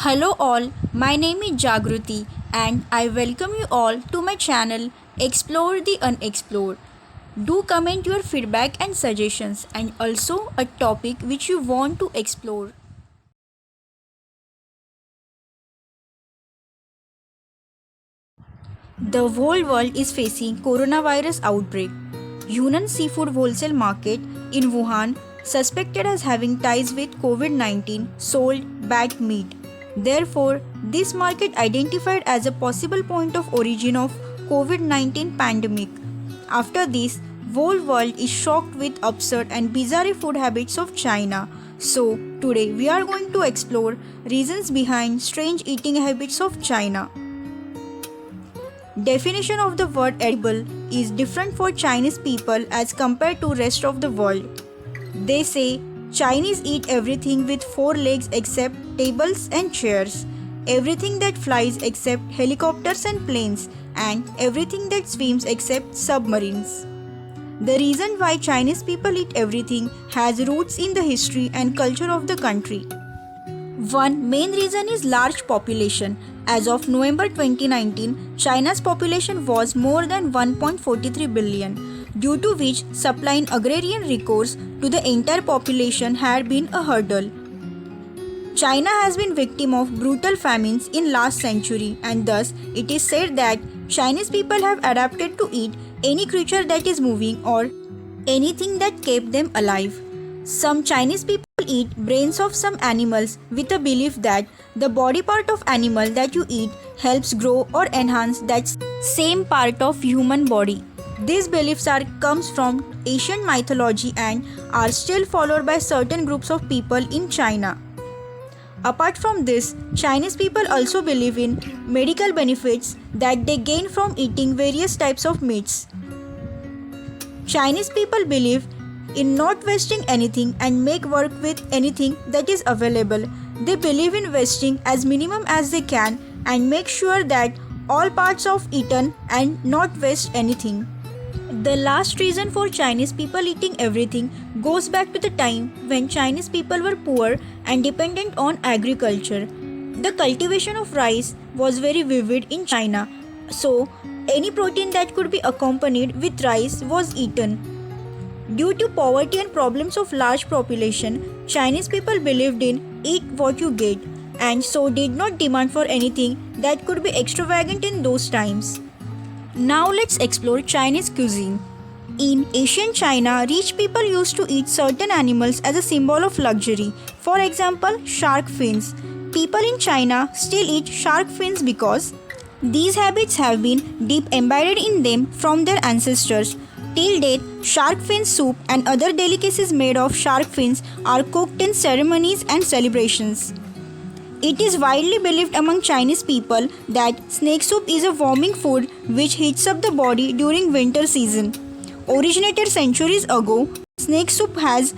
Hello all, my name is Jagruti and I welcome you all to my channel Explore the Unexplored. Do comment your feedback and suggestions and also a topic which you want to explore. The whole world is facing coronavirus outbreak. Yunnan Seafood Wholesale Market in Wuhan, suspected as having ties with COVID-19, sold bad meat. Therefore, this market identified as a possible point of origin of COVID-19 pandemic. After this, whole world is shocked with absurd and bizarre food habits of China. So, today we are going to explore reasons behind strange eating habits of China. Definition of the word edible is different for Chinese people as compared to rest of the world. They say Chinese eat everything with four legs except tables and chairs, everything that flies except helicopters and planes, and everything that swims except submarines. The reason why Chinese people eat everything has roots in the history and culture of the country. One main reason is large population. As of November 2019, China's population was more than 1.43 billion, due to which supplying agrarian recourse to the entire population had been a hurdle. China has been victim of brutal famines in last century and thus it is said that Chinese people have adapted to eat any creature that is moving or anything that kept them alive. Some Chinese people eat brains of some animals with a belief that the body part of animal that you eat helps grow or enhance that same part of human body. These beliefs comes from Asian mythology and are still followed by certain groups of people in China. Apart from this, Chinese people also believe in medical benefits that they gain from eating various types of meats. Chinese people believe in not wasting anything and make work with anything that is available. They believe in wasting as minimum as they can and make sure that all parts of eaten and not waste anything. The last reason for Chinese people eating everything goes back to the time when Chinese people were poor and dependent on agriculture. The cultivation of rice was very vivid in China, so any protein that could be accompanied with rice was eaten. Due to poverty and problems of large population, Chinese people believed in eat what you get and so did not demand for anything that could be extravagant in those times. Now let's explore Chinese cuisine. In ancient China, rich people used to eat certain animals as a symbol of luxury. For example, shark fins. People in China still eat shark fins because these habits have been deep embedded in them from their ancestors. Till date, shark fin soup and other delicacies made of shark fins are cooked in ceremonies and celebrations. It is widely believed among Chinese people that snake soup is a warming food which heats up the body during winter season. Originated centuries ago, snake soup has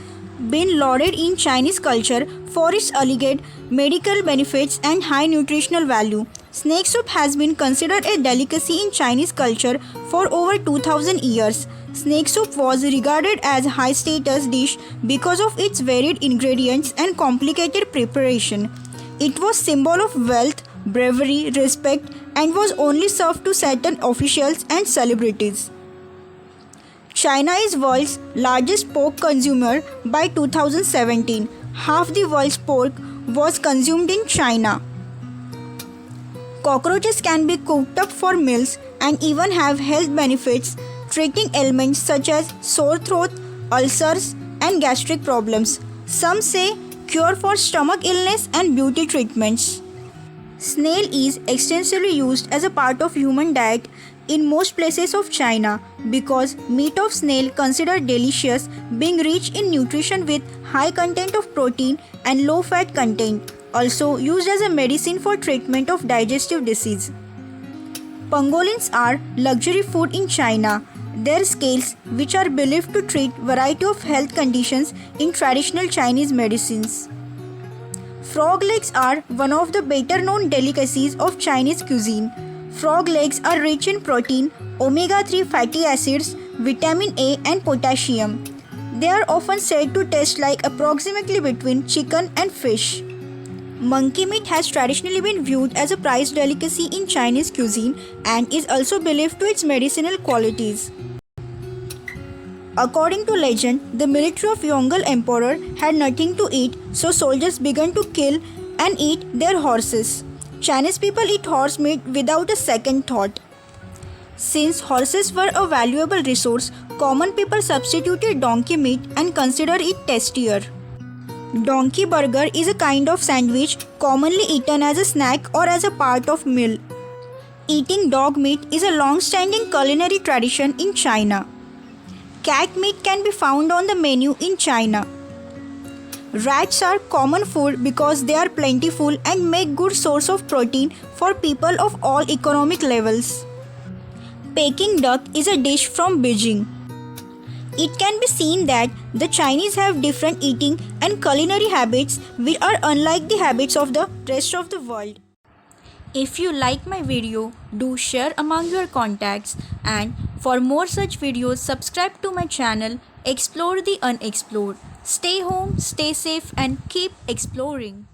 been lauded in Chinese culture for its alleged medical benefits and high nutritional value. Snake soup has been considered a delicacy in Chinese culture for over 2000 years. Snake soup was regarded as a high status dish because of its varied ingredients and complicated preparation. It was symbol of wealth, bravery, respect and was only served to certain officials and celebrities. China is world's largest pork consumer by 2017. Half the world's pork was consumed in China. Cockroaches can be cooked up for meals and even have health benefits, treating ailments such as sore throat, ulcers, and gastric problems. Some say cure for stomach illness and beauty treatments. Snail is extensively used as a part of human diet in most places of China because meat of snail considered delicious, being rich in nutrition with high content of protein and low fat content, also used as a medicine for treatment of digestive disease. Pangolins are luxury food in China. Their scales, which are believed to treat variety of health conditions in traditional Chinese medicines. Frog legs are one of the better known delicacies of Chinese cuisine. Frog legs are rich in protein, omega-3 fatty acids, vitamin A and potassium. They are often said to taste like approximately between chicken and fish. Monkey meat has traditionally been viewed as a prized delicacy in Chinese cuisine and is also believed to its medicinal qualities. According to legend, the military of Yongle Emperor had nothing to eat, so soldiers began to kill and eat their horses. Chinese people eat horse meat without a second thought. Since horses were a valuable resource, common people substituted donkey meat and considered it tastier. Donkey burger is a kind of sandwich commonly eaten as a snack or as a part of meal. Eating dog meat is a long-standing culinary tradition in China. Cat meat can be found on the menu in China. Rats are common food because they are plentiful and make good source of protein for people of all economic levels. Peking duck is a dish from Beijing. It can be seen that the Chinese have different eating and culinary habits which are unlike the habits of the rest of the world. If you like my video, do share among your contacts, and for more such videos subscribe to my channel Explore the Unexplored. Stay home, stay safe and keep exploring.